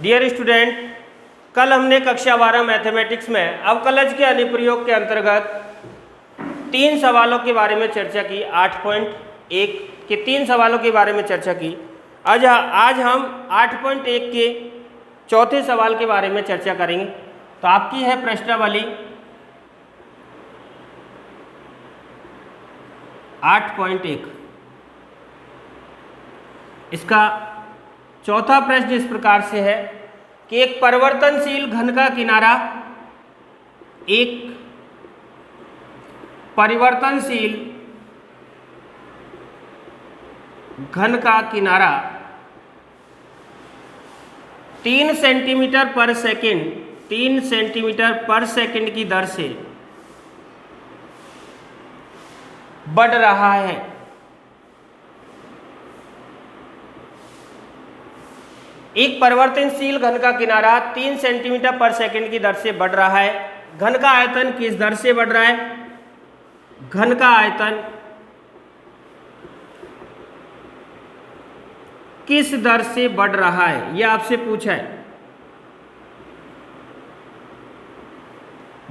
Dear student, कल हमने कक्षा 12 मैथमेटिक्स में अवकलज के अनुप्रयोग के अंतर्गत 3 सवालों के बारे में चर्चा की। 8.1 के 3 सवालों के बारे में चर्चा की। आज हम 8.1 के चौथे सवाल के बारे में चर्चा करेंगे। तो आपकी है प्रश्नावली 8.1। इसका चौथा प्रश्न इस प्रकार से है कि एक परिवर्तनशील घन का किनारा घन का किनारा 3 सेंटीमीटर पर सेकंड की दर से बढ़ रहा है। एक परिवर्तनशील घन का किनारा 3 सेंटीमीटर पर सेकंड की दर से बढ़ रहा है। घन का आयतन किस दर से बढ़ रहा है? घन का आयतन किस दर से बढ़ रहा है, यह आपसे पूछा है।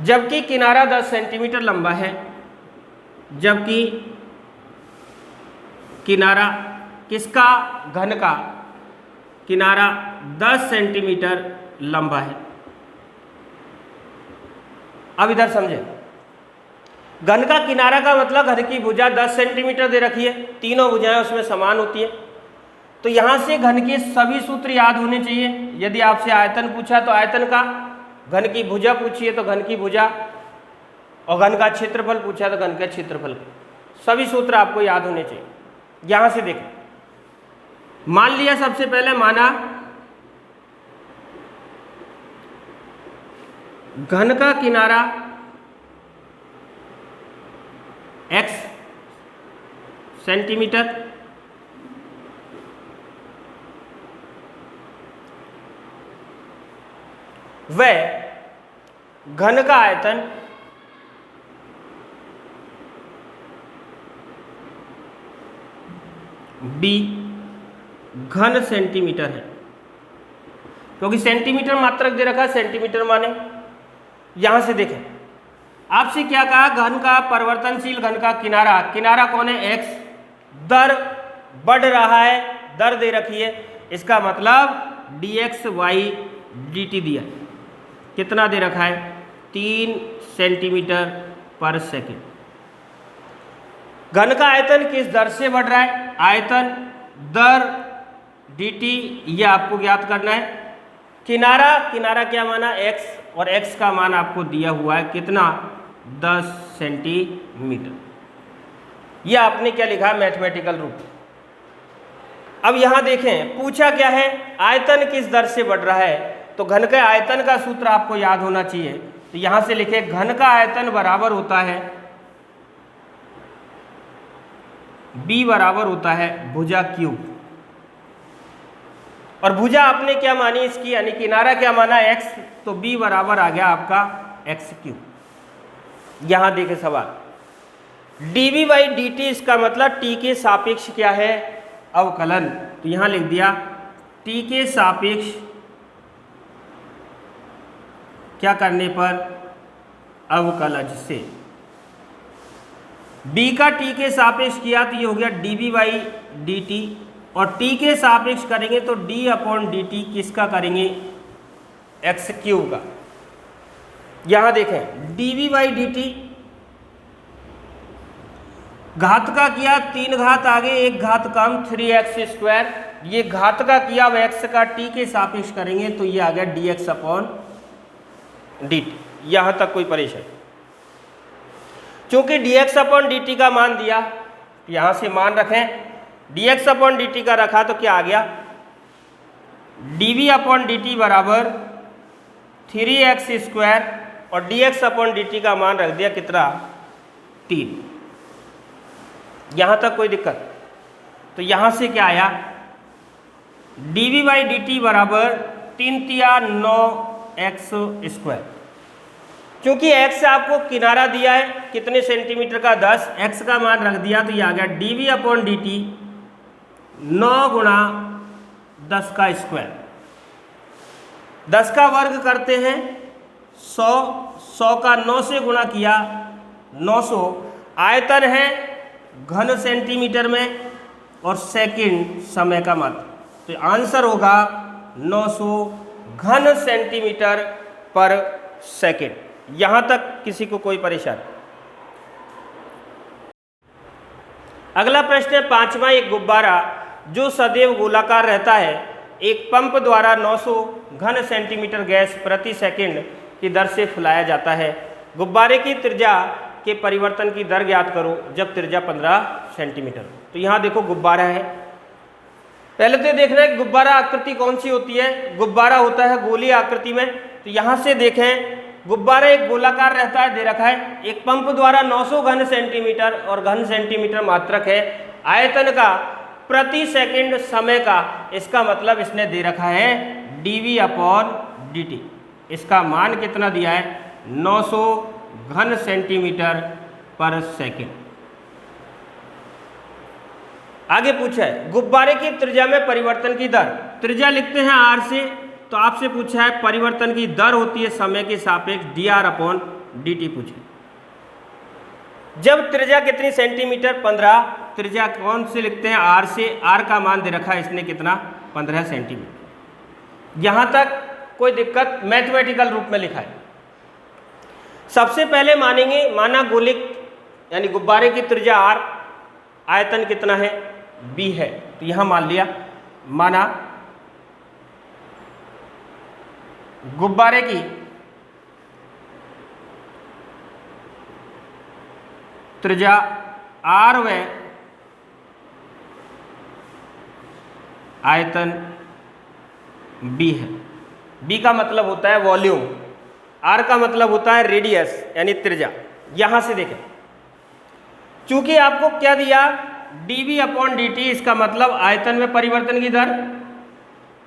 जबकि किनारा 10 सेंटीमीटर लंबा है, जबकि किनारा किसका? घन का किनारा 10 सेंटीमीटर लंबा है। अब इधर समझे, घन का किनारा का मतलब घन की भुजा 10 सेंटीमीटर दे रखी है, तीनों भुजाएं उसमें समान होती है। तो यहां से घन के सभी सूत्र याद होने चाहिए। यदि आपसे आयतन पूछा तो आयतन का, घन की भुजा पूछिए तो घन की भुजा, और घन का क्षेत्रफल पूछा तो घन का क्षेत्रफल का सभी सूत्र आपको याद होने चाहिए। यहां से देखें, मान लिया सबसे पहले माना घन का किनारा x सेंटीमीटर, व घन का आयतन b घन सेंटीमीटर है, क्योंकि सेंटीमीटर मात्रक दे रखा है, सेंटीमीटर माने। यहां से देखें, आपसे क्या कहा? घन का परिवर्तनशील घन का किनारा कौन है? x। दर बढ़ रहा है, दर दे रखी है, इसका मतलब dx y dt दिया है। कितना दे रखा है? 3 सेंटीमीटर पर सेकंड। घन का आयतन किस दर से बढ़ रहा है? आयतन दर dt, यह आपको ज्ञात करना है। किनारा क्या माना? x, और x का मान आपको दिया हुआ है कितना? 10 सेंटीमीटर। यह आपने क्या लिखा? मैथमेटिकल रूप। अब यहां देखें, पूछा क्या है? आयतन किस दर से बढ़ रहा है, तो घन के आयतन का सूत्र आपको याद होना चाहिए। तो यहां से लिखे, घन का आयतन बराबर होता है b बराबर होता है भुजा क्यूब। और भुजा आपने क्या मानी इसकी, यानी किनारा क्या माना? x, तो b बराबर आ गया आपका x क्यूब। यहां देखें सवाल, dv बाई dt, इसका मतलब t के सापेक्ष क्या है? अवकलन। तो यहां लिख दिया t के सापेक्ष क्या करने पर? अवकलज से। b का t के सापेक्ष किया तो ये हो गया dv बाई dt, और t के सापेक्ष करेंगे तो d अपॉन dt किसका करेंगे? x क्यूब का। यहां देखें, dv बाई dt घात का किया, 3 घात आगे 1 घात कम, 3x स्क्वायर। ये घात का किया, अब x का t के सापेक्ष करेंगे तो ये आ गया dx अपॉन dt। यहां तक कोई परेशानी? चूंकि dx अपॉन dt का मान दिया, यहां से मान रखें, dx अपॉन dt का रखा तो क्या आ गया? dv अपॉन dt बराबर 3x स्क्वायर, और dx अपॉन dt का मान रख दिया कितना? 3। यहां तक कोई दिक्कत? तो यहां से क्या आया? dv बाई dt बराबर 3 तिया 9x स्क्वायर। क्योंकि x आपको किनारा दिया है कितने सेंटीमीटर का? 10। x का मान रख दिया तो ये आ गया dv अपॉन dt 9 गुणा 10 का स्क्वायर। 10 का वर्ग करते हैं 100, 100 का 9 से गुणा किया 900। आयतन है घन सेंटीमीटर में और सेकंड समय का मात्रा, तो आंसर होगा 900 घन सेंटीमीटर पर सेकंड। यहां तक किसी को कोई परेशानी? अगला प्रश्न है 5वां। एक गुब्बारा जो सदैव गोलाकार रहता है एक पंप द्वारा 900 घन सेंटीमीटर गैस प्रति सेकंड की दर से फुलाया जाता है। गुब्बारे की त्रिज्या के परिवर्तन की दर ज्ञात करो जब त्रिज्या 15 सेंटीमीटर। तो यहाँ देखो गुब्बारा है, पहले तो देखना है गुब्बारा आकृति कौन सी होती है। गुब्बारा होता है गोलीय आकृति में। तो यहाँ से देखें गुब्बारा एक गोलाकार रहता है, दे रखा है। एक पंप द्वारा 900 घन सेंटीमीटर और घन सेंटीमीटर मात्रक है। आयतन का प्रति सेकंड समय का, इसका मतलब इसने दे रखा है dV/dt। इसका मान कितना दिया है? 900 घन सेंटीमीटर पर सेकंड। आगे पूछा है गुब्बारे की त्रिज्या में परिवर्तन की दर। त्रिज्या लिखते हैं r से, तो आपसे पूछा है परिवर्तन की दर होती है समय के सापेक्ष dr/dt पूछे। जब त्रिज्या कितनी सेंटीमीटर? 15। त्रिज्या कौन से लिखते हैं? r से। r का मान दे रखा है इसने कितना? 15 सेंटीमीटर। यहां तक कोई दिक्कत? मैथमेटिकल रूप में लिखा है। सबसे पहले मानेंगे, माना गोलिक यानी गुब्बारे की त्रिज्या r, आयतन कितना है? b है। तो यहां मान लिया, माना गुब्बारे की त्रिज्या r व आयतन b है। b का मतलब होता है वॉल्यूम, r का मतलब होता है रेडियस यानी त्रिज्या। यहां से देखें, चूंकि आपको क्या दिया? dV/dt, इसका मतलब आयतन में परिवर्तन की दर।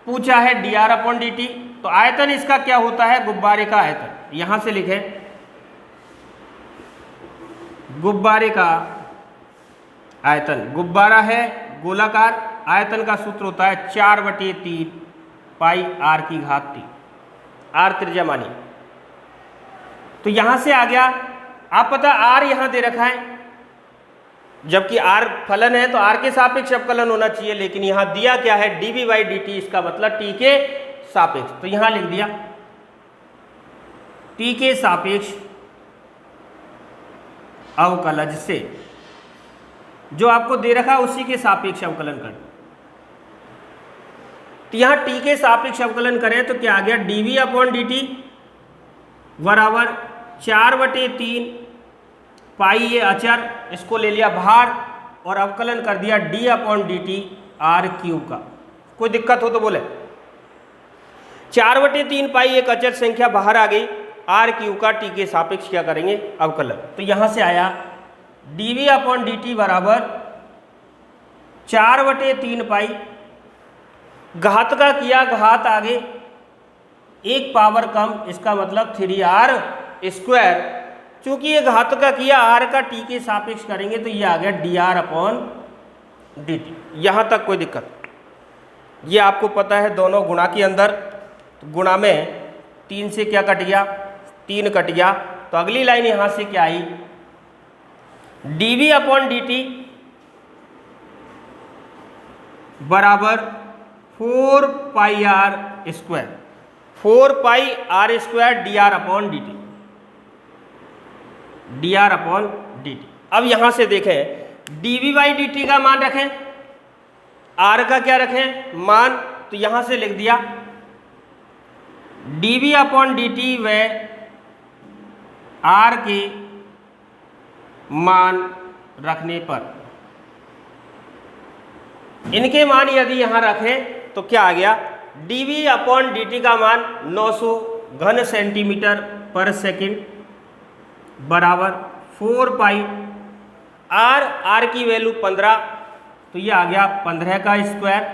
पूछा है dr/dt, तो आयतन इसका क्या होता है? गुब्बारे का आयतन। यहां से लिखें गुब्बारे का आयतन। गुब्बारा है गोलाकार, आयतन का सूत्र होता है 4/3 पाई r⁻3। r त्रिज्या मानी। तो यहां से आ गया। आप पता r यहां दे रखा है, जबकि r फलन है तो r के सापेक्ष अवकलन होना चाहिए, लेकिन यहां दिया क्या है? dV/dt, इसका मतलब t के सापेक्ष। तो यहां लिख दिया t के सापेक्ष अवकलज से, जो आपको दे रखा है उसी के सापेक्ष अवकलन कर। तो यहां t के सापेक्ष अवकलन करें तो क्या आ गया? dV/dt बराबर 4/3 पाई, ये अचर, इसको ले लिया बाहर और अवकलन कर दिया d/dt r³ का। कोई दिक्कत हो तो बोले। 4/3 पाई एक अचर संख्या बाहर आ गई, r³ का t के सापेक्ष क्या करेंगे? अवकलन। तो यहां से आया dV/dt बराबर 4/3 पाई, घात का किया, घात आगे, एक पावर कम, इसका मतलब 3r²। चूंकि ये घात का किया, r का t के सापेक्ष करेंगे तो ये आ गया dr/dt। यहां तक कोई दिक्कत? ये आपको पता है दोनों गुणा के अंदर, तो गुणा में 3 से क्या कट गया? 3 कट गया। तो अगली लाइन यहां से क्या आई? dV/dt बराबर 4πr², 4πr² dr/dt, dr/dt। अब यहां से देखें dV/dt का मान रखें, r का क्या रखें? मान। तो यहां से लिख दिया dV/dt व r के मान रखने पर, इनके मान यदि यहां रखें तो क्या आ गया? dV/dt का मान 900 घन सेंटीमीटर पर सेकंड बराबर 4 पाई, r की वैल्यू 15, तो ये आ गया 15 का स्क्वायर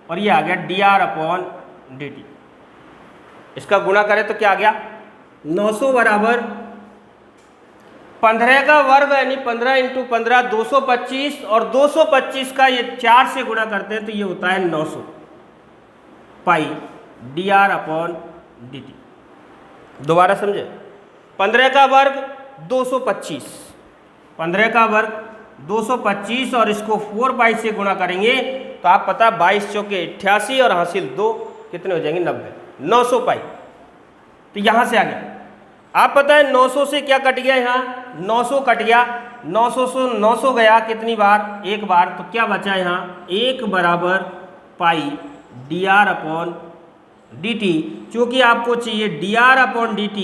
और ये आ गया dr/dt। इसका गुणा करें तो क्या आ गया? 900 बराबर 15 का वर्ग यानी 15 × 15 225, और 225 का ये 4 से गुणा करते हैं तो ये होता है 900 पाई dr/dt। दोबारा समझे, 15 का वर्ग 225, 15 का वर्ग 225 और इसको 4 पाई से गुणा करेंगे तो आप पता 22 चौके 88 और हासिल 2 कितने हो जाएंगे 90, 900 पाई। तो यहाँ से आ गया, आप पता है 900 से क्या कट गया, यहाँ 900 कट गया, 900 से 900 गया कितनी बार, एक बार, तो क्या बचा यहाँ 1 बराबर पाई dr/dt। चूँकि आपको चाहिए dr/dt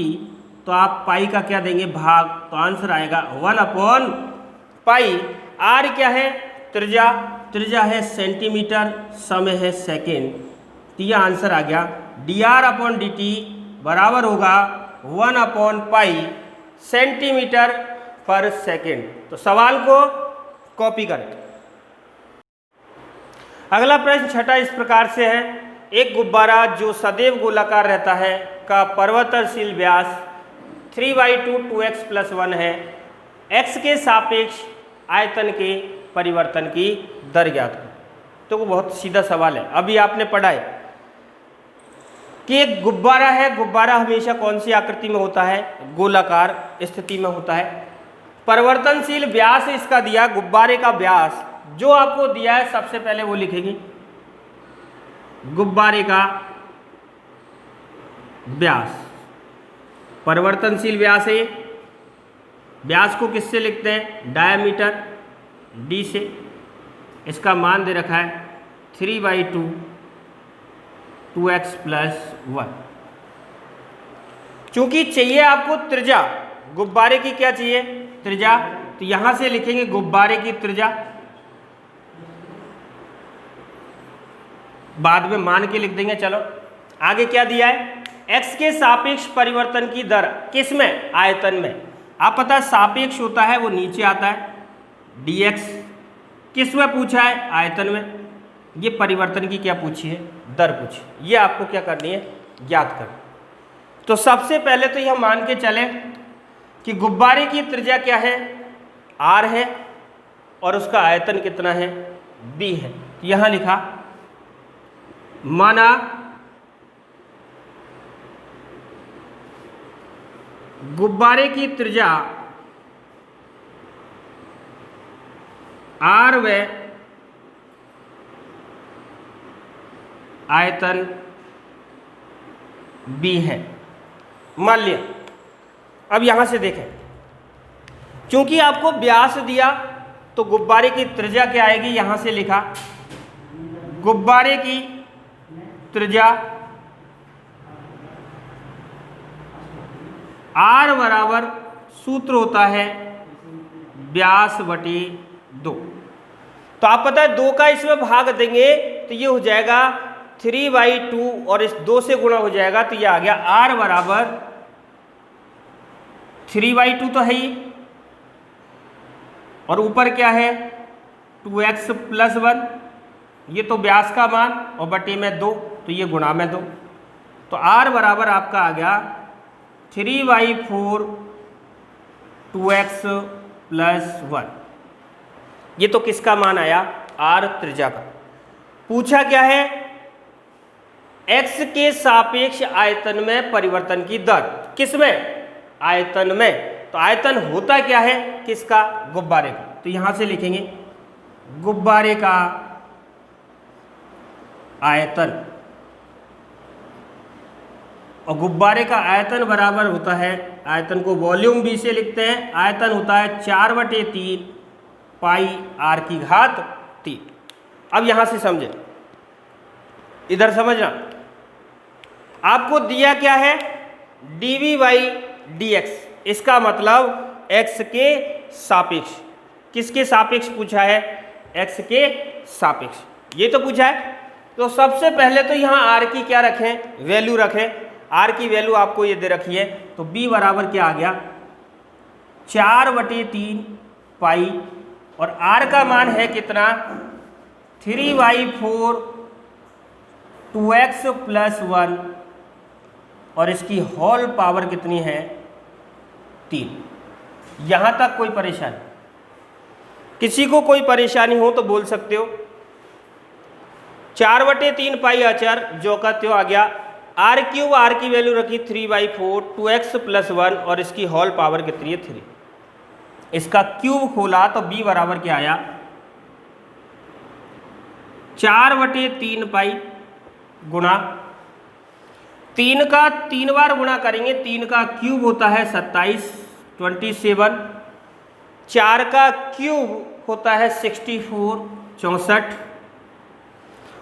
तो आप पाई का क्या देंगे भाग, तो आंसर आएगा 1/पाई। आर क्या है, त्रिज्या, त्रिज्या है सेंटीमीटर, समय है सेकेंड, तो यह आंसर आ गया dr/dt बराबर होगा 1/पाई सेंटीमीटर पर सेकेंड। तो सवाल को कॉपी करें। अगला प्रश्न छठा इस प्रकार से है, एक गुब्बारा जो सदैव गोलाकार रहता है का परिवर्तनशील व्यास 3/2 2x+1 है, x के सापेक्ष आयतन के परिवर्तन की दर ज्ञात करो। तो वो बहुत सीधा सवाल है, अभी आपने पढ़ा है कि एक गुब्बारा है, गुब्बारा हमेशा कौन सी आकृति में होता है, गोलाकार स्थिति में होता है। परिवर्तनशील व्यास इसका दिया, गुब्बारे का व्यास जो आपको दिया है सबसे पहले वो लिखेंगे गुब्बारे का व्यास, परिवर्तनशील व्यास है। व्यास को किससे लिखते हैं, डायामीटर d से, इसका मान दे रखा है 3/2 2x+1। चूंकि चाहिए आपको त्रिज्या, गुब्बारे की क्या चाहिए, त्रिज्या, तो यहां से लिखेंगे गुब्बारे की त्रिज्या, बाद में मान के लिख देंगे। चलो आगे क्या दिया है, x के सापेक्ष परिवर्तन की दर, किस में, आयतन में। आप पता है सापेक्ष होता है वो नीचे आता है, dx किस में पूछा है, आयतन में। ये परिवर्तन की क्या पूछी है, दर पूछी, ये आपको क्या करनी है, ज्ञात करनी। तो सबसे पहले तो यह मान के चले कि गुब्बारे की त्रिज्या क्या है, r है, और उसका आयतन कितना है, b है। तो यहां लिखा, माना गुब्बारे की त्रिज्या r व आयतन b है, मान लिया। अब यहां से देखें, क्योंकि आपको व्यास दिया तो गुब्बारे की त्रिज्या क्या आएगी, यहां से लिखा गुब्बारे की त्रिज्या r बराबर सूत्र होता है व्यास बटे 2। तो आप पता है 2 का इसमें भाग देंगे तो ये हो जाएगा 3/2 और इस 2 से गुणा हो जाएगा, तो ये आ गया r बराबर 3/2 तो है ही, और ऊपर क्या है 2x+1, ये तो व्यास का मान, और बटे में 2 तो ये गुणा में 2, तो r बराबर आपका आ गया 3/4 2x+1। ये तो किसका मान आया, r त्रिज्या का। पूछा क्या है, x के सापेक्ष आयतन में परिवर्तन की दर, किसमें, आयतन में। तो आयतन होता क्या है, किसका, गुब्बारे का। तो यहां से लिखेंगे गुब्बारे का आयतन, और गुब्बारे का आयतन बराबर होता है, आयतन को वॉल्यूम b से लिखते हैं, आयतन होता है 4/3 पाई r की घात 3। अब यहां से समझे, इधर समझना, आपको दिया क्या है, dv/dx, इसका मतलब x के सापेक्ष, किसके सापेक्ष पूछा है, x के सापेक्ष, ये तो पूछा है। तो सबसे पहले तो यहाँ r की क्या रखें, वैल्यू रखें। r की वैल्यू आपको ये दे रखी है, तो b बराबर क्या आ गया 4/3 पाई, और r का मान है कितना 3/4 2x+1, और इसकी होल पावर कितनी है 3। यहां तक कोई परेशानी, किसी को कोई परेशानी हो तो बोल सकते हो। 4/3 पाई अचर जो का त्यों आ गया, आर क्यूब, आर की वैल्यू रखी 3/4, 2x + 1 और इसकी होल पावर कितनी है 3। इसका क्यूब खोला तो b बराबर क्या आया 4/3 पाई गुणा 3 का 3 बार गुणा करेंगे, 3 का क्यूब होता है 27, 27, 4 का क्यूब होता है 64, 64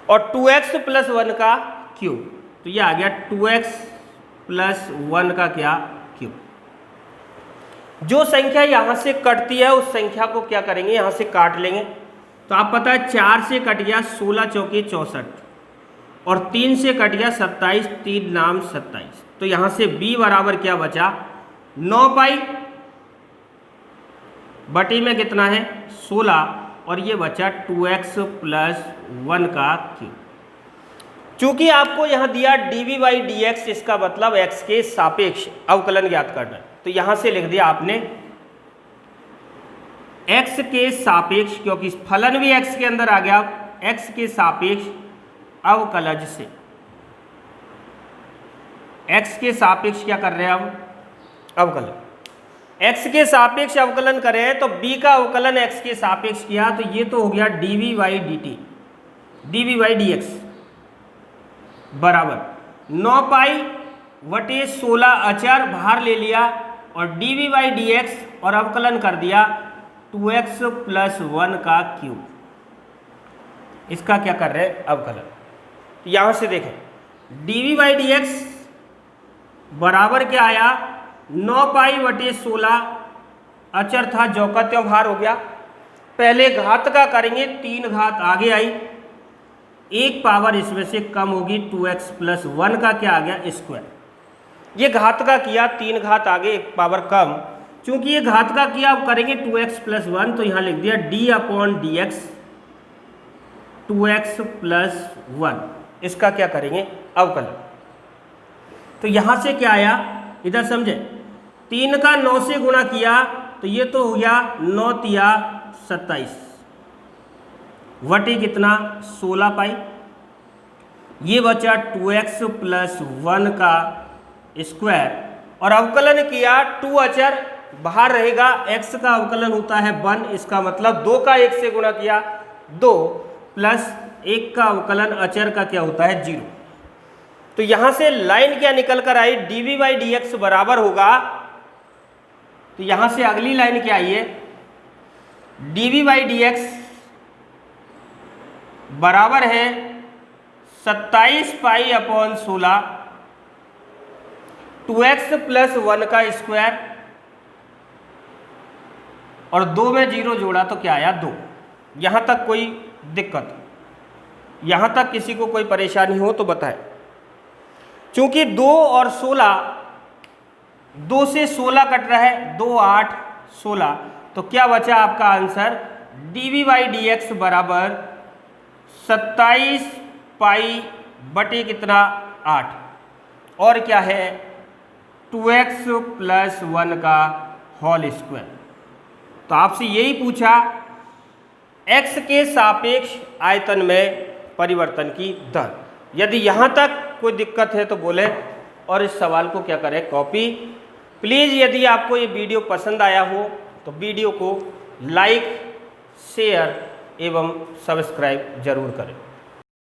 और 2x + 1 का क्यूब, तो ये आ गया 2x + 1 का क्या क्यूब। जो संख्या यहाँ से कटती है उस संख्या को क्या करेंगे यहाँ से काट लेंगे। तो आप पता है 4 से कट गया 16 चौके 64 और 3 से कट गया 27, 3 नाम 27, तो यहाँ से b बराबर क्या बचा 9 पाई बटी में कितना है 16 और ये बचा 2x + 1 का क्यूब। चूंकि आपको यहाँ दिया dv/dx, इसका मतलब x के सापेक्ष अवकलन ज्ञात करना है, तो यहाँ से लिख दिया आपने x के सापेक्ष, क्योंकि फलन भी x के अंदर आ गया, x के सापेक्ष अवकलज से। x के सापेक्ष क्या कर रहे हैं हम अवकलन, x के सापेक्ष अवकलन करें तो b का अवकलन x के सापेक्ष किया तो ये तो हो गया dv/dt, dv/dx बराबर 9 पाई बटे 16 अचर बाहर ले लिया और dv/dx और अवकलन कर दिया 2x + 1 का क्यूब। इसका क्या कर रहे हैं अवकलन, यहां से देखें dv/dx बराबर क्या आया 9 पाई बटे 16 अचर था जो का त्यों बाहर हो गया। पहले घात का करेंगे, 3 घात आगे आई, एक पावर इसमें से कम होगी 2x + 1 का क्या आ गया स्क्वायर। ये घात का किया, 3 घात आगे एक पावर कम, चूंकि ये घात का किया अब करेंगे 2x + 1 तो यहाँ लिख दिया d/dx 2x + 1, इसका क्या करेंगे अवकलन। तो यहाँ से क्या आया इधर समझे, 3 का 9 से गुणा किया तो ये तो हो गया 9 तिया 27 वटी कितना 16 पाई, ये बचा 2x + 1 का स्क्वायर और अवकलन किया 2 अचर बाहर रहेगा, x का अवकलन होता है 1, इसका मतलब 2 का 1 से गुणा किया 2 प्लस 1 का अवकलन अचर का क्या होता है 0। तो यहां से लाइन क्या निकल कर आई dv/dx बराबर होगा, तो यहां से अगली लाइन क्या आई है dv/dx बराबर है 27 पाई/16 2x + 1 का स्क्वायर और 2 में 0 जोड़ा तो क्या आया 2। यहां तक कोई दिक्कत, यहां तक किसी को कोई परेशानी हो तो बताएं। चूंकि 2 और 16, 2 से 16 कट रहा है, 2 8 16, तो क्या बचा आपका आंसर dv/dx बराबर 27 पाई बटे कितना 8 और क्या है 2x + 1 का होल स्क्वायर। तो आपसे यही पूछा x के सापेक्ष आयतन में परिवर्तन की दर। यदि यहाँ तक कोई दिक्कत है तो बोले और इस सवाल को क्या करें कॉपी। प्लीज़ यदि आपको ये वीडियो पसंद आया हो तो वीडियो को लाइक, शेयर एवं सब्सक्राइब जरूर करें।